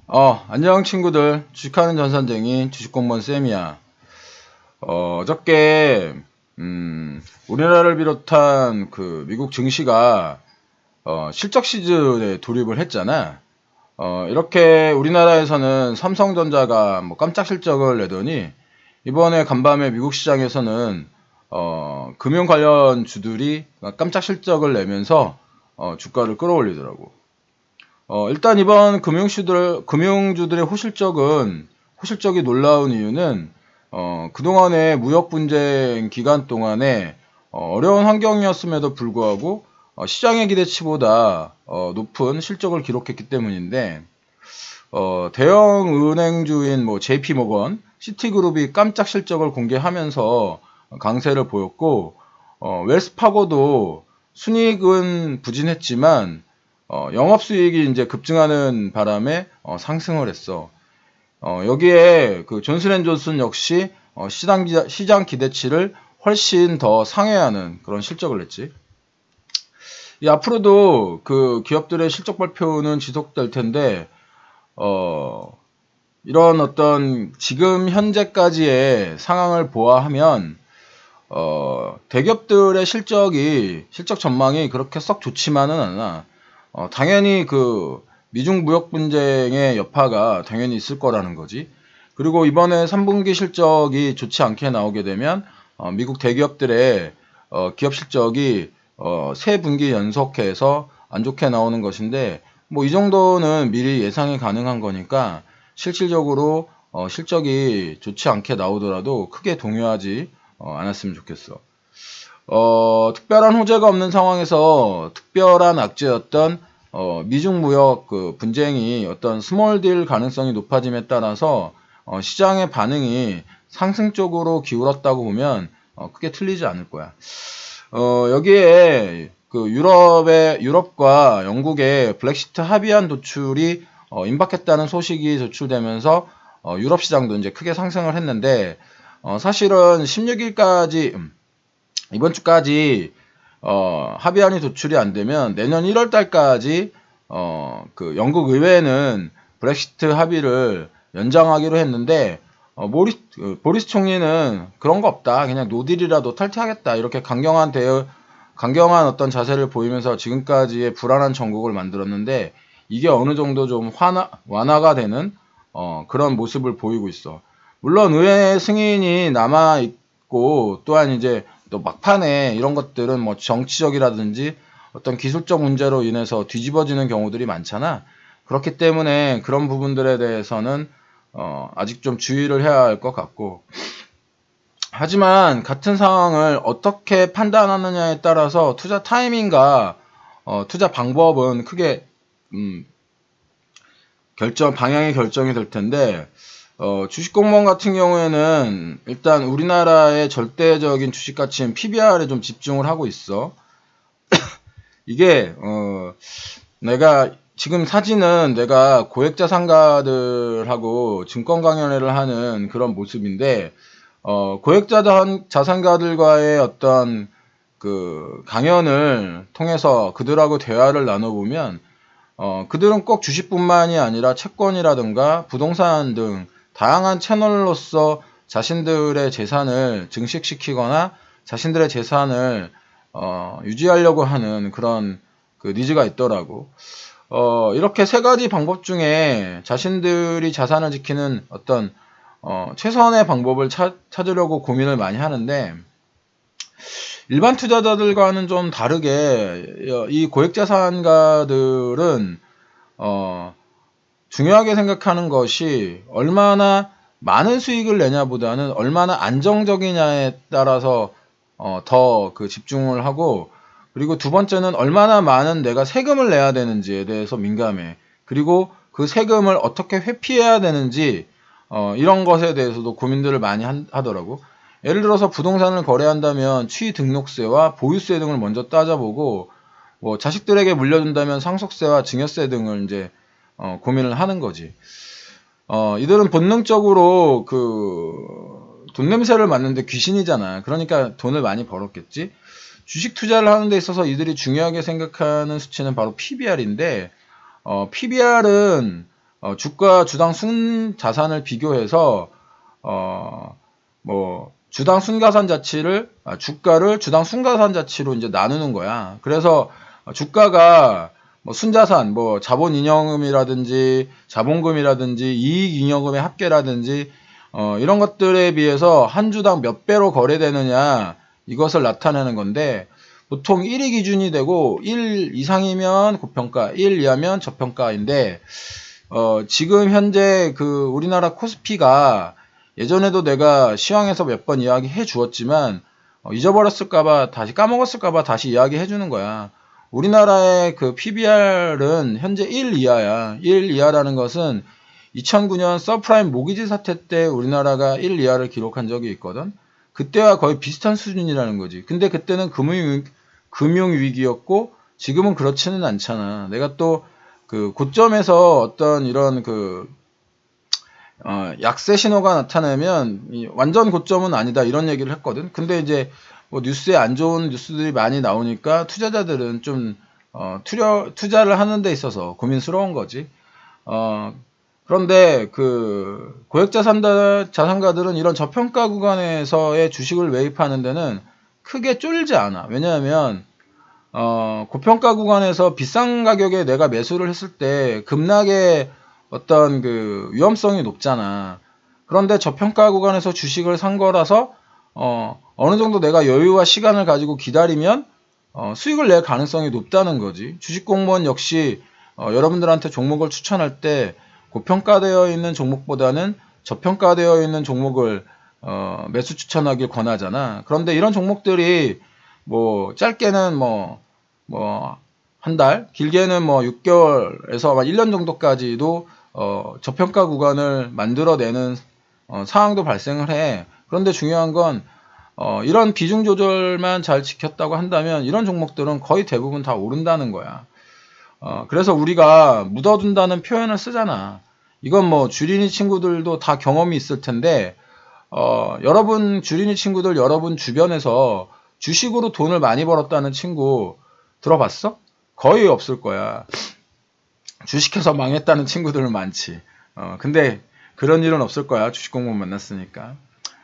안녕 친구들. 주식하는 전선쟁이 주식공무원 쌤이야. 어저께 우리나라를 비롯한 그 미국 증시가 실적 시즌에 돌입을 했잖아. 이렇게 우리나라에서는 삼성전자가 뭐 깜짝 실적을 내더니 이번에 간밤에 미국 시장에서는 금융 관련 주들이 깜짝 실적을 내면서 주가를 끌어올리더라고. 일단 이번 금융주들의 호실적이 놀라운 이유는, 그동안의 무역 분쟁 기간 동안에, 어려운 환경이었음에도 불구하고, 시장의 기대치보다, 높은 실적을 기록했기 때문인데, 대형 은행주인 뭐 JP모건, 시티그룹이 깜짝 실적을 공개하면서 강세를 보였고, 웰스파고도 순이익은 부진했지만, 영업수익이 이제 급증하는 바람에 상승을 했어. 여기에 그 존슨앤존슨 역시 시장 기대치를 훨씬 더 상회하는 그런 실적을 냈지. 이 앞으로도 그 기업들의 실적 발표는 지속될 텐데, 이런 어떤 지금 현재까지의 상황을 보아하면, 대기업들의 실적 전망이 그렇게 썩 좋지만은 않아. 당연히 그 미중 무역 분쟁의 여파가 당연히 있을 거라는 거지. 그리고 이번에 3분기 실적이 좋지 않게 나오게 되면 미국 대기업들의 기업 실적이 세 분기 연속해서 안 좋게 나오는 것인데, 뭐 이 정도는 미리 예상이 가능한 거니까 실질적으로 실적이 좋지 않게 나오더라도 크게 동요하지 않았으면 좋겠어. 특별한 호재가 없는 상황에서 특별한 악재였던 미중 무역 그 분쟁이 어떤 스몰 딜 가능성이 높아짐에 따라서 시장의 반응이 상승 쪽으로 기울었다고 보면 크게 틀리지 않을 거야. 여기에 그 유럽과 영국의 블랙시트 합의안 도출이 임박했다는 소식이 도출되면서 유럽 시장도 이제 크게 상승을 했는데, 사실은 16일까지 이번 주까지 합의안이 도출이 안 되면 내년 1월 달까지 그 영국 의회는 브렉시트 합의를 연장하기로 했는데, 보리스 총리는 그런 거 없다, 그냥 노딜이라도 탈퇴하겠다, 이렇게 강경한 어떤 자세를 보이면서 지금까지의 불안한 정국을 만들었는데, 이게 어느 정도 좀 완화가 되는 그런 모습을 보이고 있어. 물론 의회 승인이 남아 있고, 또한 이제 또 막판에 이런 것들은 뭐 정치적이라든지 어떤 기술적 문제로 인해서 뒤집어지는 경우들이 많잖아. 그렇기 때문에 그런 부분들에 대해서는 아직 좀 주의를 해야 할 것 같고, 하지만 같은 상황을 어떻게 판단하느냐에 따라서 투자 타이밍과 투자 방법은 크게 방향이 결정이 될 텐데, 주식공무원 같은 경우에는 일단 우리나라의 절대적인 주식 가치인 PBR에 좀 집중을 하고 있어. 이게 내가 지금 사진은 내가 고액자산가들하고 증권 강연회를 하는 그런 모습인데, 고액자산가들과의 어떤 그 강연을 통해서 그들하고 대화를 나눠보면, 그들은 꼭 주식뿐만이 아니라 채권이라든가 부동산 등 다양한 채널로서 자신들의 재산을 증식시키거나 자신들의 재산을 유지하려고 하는 그런 그 니즈가 있더라고. 이렇게 세 가지 방법 중에 자신들이 자산을 지키는 어떤 최선의 방법을 찾으려고 고민을 많이 하는데, 일반 투자자들과는 좀 다르게 이 고액자산가들은 중요하게 생각하는 것이 얼마나 많은 수익을 내냐보다는 얼마나 안정적이냐에 따라서 더 그 집중을 하고, 그리고 두 번째는 얼마나 많은 내가 세금을 내야 되는지에 대해서 민감해. 그리고 그 세금을 어떻게 회피해야 되는지 이런 것에 대해서도 고민들을 많이 하더라고. 예를 들어서 부동산을 거래한다면 취등록세와 보유세 등을 먼저 따져보고, 뭐 자식들에게 물려준다면 상속세와 증여세 등을 이제 고민을 하는 거지. 이들은 본능적으로 그 돈 냄새를 맡는데 귀신이잖아. 그러니까 돈을 많이 벌었겠지. 주식 투자를 하는 데 있어서 이들이 중요하게 생각하는 수치는 바로 PBR인데, PBR은 주가 주당 순자산을 비교해서 뭐 주당 순가산자치를 주가를 주당 순가산자치로 이제 나누는 거야. 그래서 주가가 뭐 순자산, 뭐 자본잉여금이라든지 자본금이라든지 이익잉여금의 합계라든지 이런 것들에 비해서 한 주당 몇 배로 거래되느냐 이것을 나타내는 건데 보통 1이 기준이 되고 1 이상이면 고평가, 1 이하면 저평가인데 지금 현재 그 우리나라 코스피가 예전에도 내가 시황에서 몇 번 이야기해 주었지만 잊어버렸을까봐 다시 까먹었을까봐 다시 이야기해 주는 거야. 우리나라의 그 PBR은 현재 1 이하야. 1 이하라는 것은 2009년 서프라임 모기지 사태 때 우리나라가 1 이하를 기록한 적이 있거든. 그때와 거의 비슷한 수준이라는 거지. 근데 그때는 금융위기였고 지금은 그렇지는 않잖아. 내가 또 그 고점에서 어떤 이런 그 약세 신호가 나타나면 완전 고점은 아니다 이런 얘기를 했거든. 근데 이제 뭐 뉴스에 안 좋은 뉴스들이 많이 나오니까 투자자들은 좀 투자를 하는 데 있어서 고민스러운 거지. 그런데 그 자산가들은 이런 저평가 구간에서의 주식을 매입하는 데는 크게 쫄지 않아. 왜냐하면 고평가 구간에서 비싼 가격에 내가 매수를 했을 때 급락의 어떤 그 위험성이 높잖아. 그런데 저평가 구간에서 주식을 산 거라서 어느 정도 내가 여유와 시간을 가지고 기다리면 수익을 낼 가능성이 높다는 거지. 주식 공무원 역시 여러분들한테 종목을 추천할 때 고평가되어 있는 종목보다는 저평가되어 있는 종목을 매수 추천하길 권하잖아. 그런데 이런 종목들이 뭐 짧게는 한 달, 길게는 뭐 6개월에서 1년 정도까지도 저평가 구간을 만들어내는 상황도 발생을 해. 그런데 중요한 건 이런 비중 조절만 잘 지켰다고 한다면 이런 종목들은 거의 대부분 다 오른다는 거야. 그래서 우리가 묻어둔다는 표현을 쓰잖아. 이건 뭐 주린이 친구들도 다 경험이 있을 텐데 여러분 주린이 친구들 여러분 주변에서 주식으로 돈을 많이 벌었다는 친구 들어봤어? 거의 없을 거야. 주식해서 망했다는 친구들은 많지. 근데 그런 일은 없을 거야. 주식 공무원 만났으니까.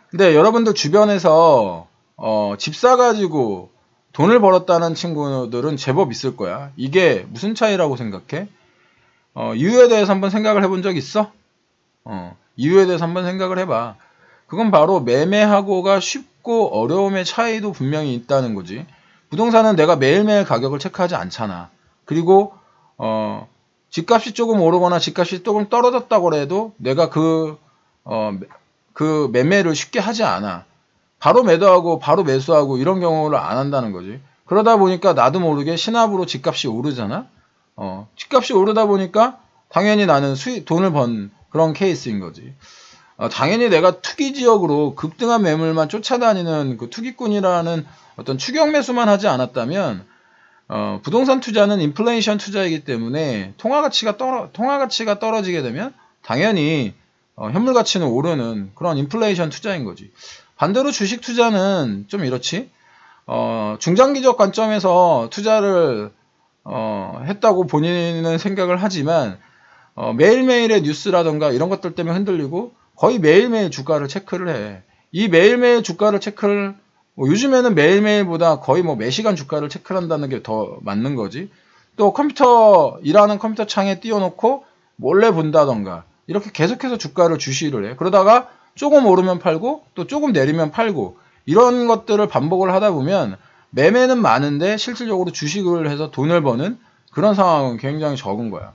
근데 여러분들 주변에서 집 사가지고 돈을 벌었다는 친구들은 제법 있을 거야. 이게 무슨 차이라고 생각해? 이유에 대해서 한번 생각을 해본 적 있어? 이유에 대해서 한번 생각을 해봐. 그건 바로 매매하고가 쉽고 어려움의 차이도 분명히 있다는 거지. 부동산은 내가 매일매일 가격을 체크하지 않잖아. 그리고 집값이 조금 오르거나 집값이 조금 떨어졌다고 해도 내가 그 매매를 쉽게 하지 않아. 바로 매도하고 바로 매수하고 이런 경우를 안 한다는 거지. 그러다 보니까 나도 모르게 시납으로 집값이 오르잖아. 집값이 오르다 보니까 당연히 나는 돈을 번 그런 케이스인 거지. 당연히 내가 투기 지역으로 급등한 매물만 쫓아다니는 그 투기꾼이라는 어떤 추격 매수만 하지 않았다면 부동산 투자는 인플레이션 투자이기 때문에 통화 가치가 떨어지게 되면 당연히 현물 가치는 오르는 그런 인플레이션 투자인 거지. 반대로 주식 투자는 좀 이렇지. 중장기적 관점에서 투자를 했다고 본인은 생각을 하지만 매일매일의 뉴스라던가 이런 것들 때문에 흔들리고 거의 매일매일 주가를 체크를 해. 이 매일매일 주가를 체크를 요즘에는 매일매일보다 거의 뭐 매시간 주가를 체크를 한다는 게 더 맞는 거지. 또 일하는 컴퓨터 창에 띄워놓고 몰래 본다던가 이렇게 계속해서 주가를 주시를 해. 그러다가 조금 오르면 팔고 또 조금 내리면 팔고 이런 것들을 반복을 하다 보면 매매는 많은데 실질적으로 주식을 해서 돈을 버는 그런 상황은 굉장히 적은 거야.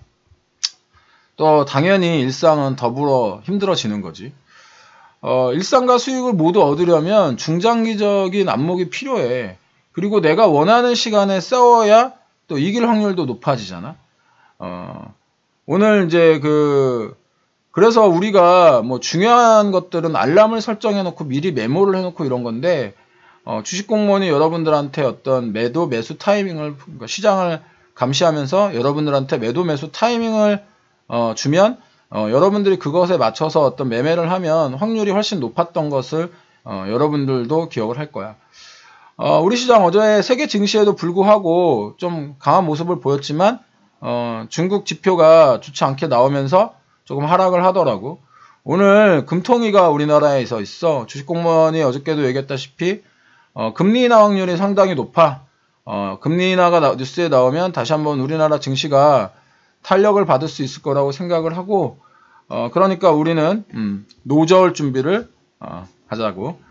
또 당연히 일상은 더불어 힘들어지는 거지. 일상과 수익을 모두 얻으려면 중장기적인 안목이 필요해. 그리고 내가 원하는 시간에 싸워야 또 이길 확률도 높아지잖아. 오늘 이제 그래서 우리가 뭐 중요한 것들은 알람을 설정해 놓고 미리 메모를 해 놓고 이런 건데, 주식 공무원이 여러분들한테 어떤 매도 매수 타이밍을, 그러니까 시장을 감시하면서 여러분들한테 매도 매수 타이밍을 주면 여러분들이 그것에 맞춰서 어떤 매매를 하면 확률이 훨씬 높았던 것을 여러분들도 기억을 할 거야. 우리 시장 어제 세계 증시에도 불구하고 좀 강한 모습을 보였지만 중국 지표가 좋지 않게 나오면서 조금 하락을 하더라고. 오늘 금통위가 우리나라에서 있어. 주식공무원이 어저께도 얘기했다시피 금리 인하 확률이 상당히 높아. 금리 인하가 뉴스에 나오면 다시 한번 우리나라 증시가 탄력을 받을 수 있을 거라고 생각을 하고, 그러니까 우리는 노저울 준비를 하자고.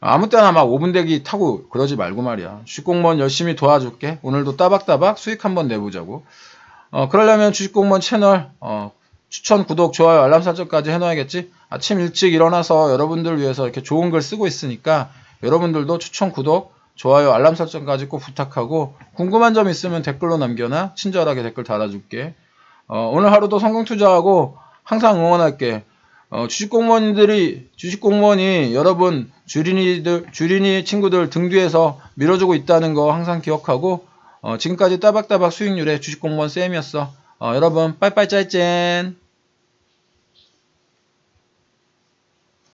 아무 때나 막 5분 대기 타고 그러지 말고 말이야. 주식공무원 열심히 도와줄게. 오늘도 따박따박 수익 한번 내보자고. 그러려면 주식공무원 채널 추천, 구독, 좋아요, 알람 설정까지 해놔야겠지. 아침 일찍 일어나서 여러분들 위해서 이렇게 좋은 글 쓰고 있으니까 여러분들도 추천, 구독, 좋아요, 알람 설정까지 꼭 부탁하고, 궁금한 점 있으면 댓글로 남겨놔. 친절하게 댓글 달아줄게. 오늘 하루도 성공 투자하고 항상 응원할게. 주식공무원이 여러분 주린이 친구들 등 뒤에서 밀어주고 있다는 거 항상 기억하고, 지금까지 따박따박 수익률의 주식공무원 쌤이었어. 여러분 빠이빠이 짜이젠.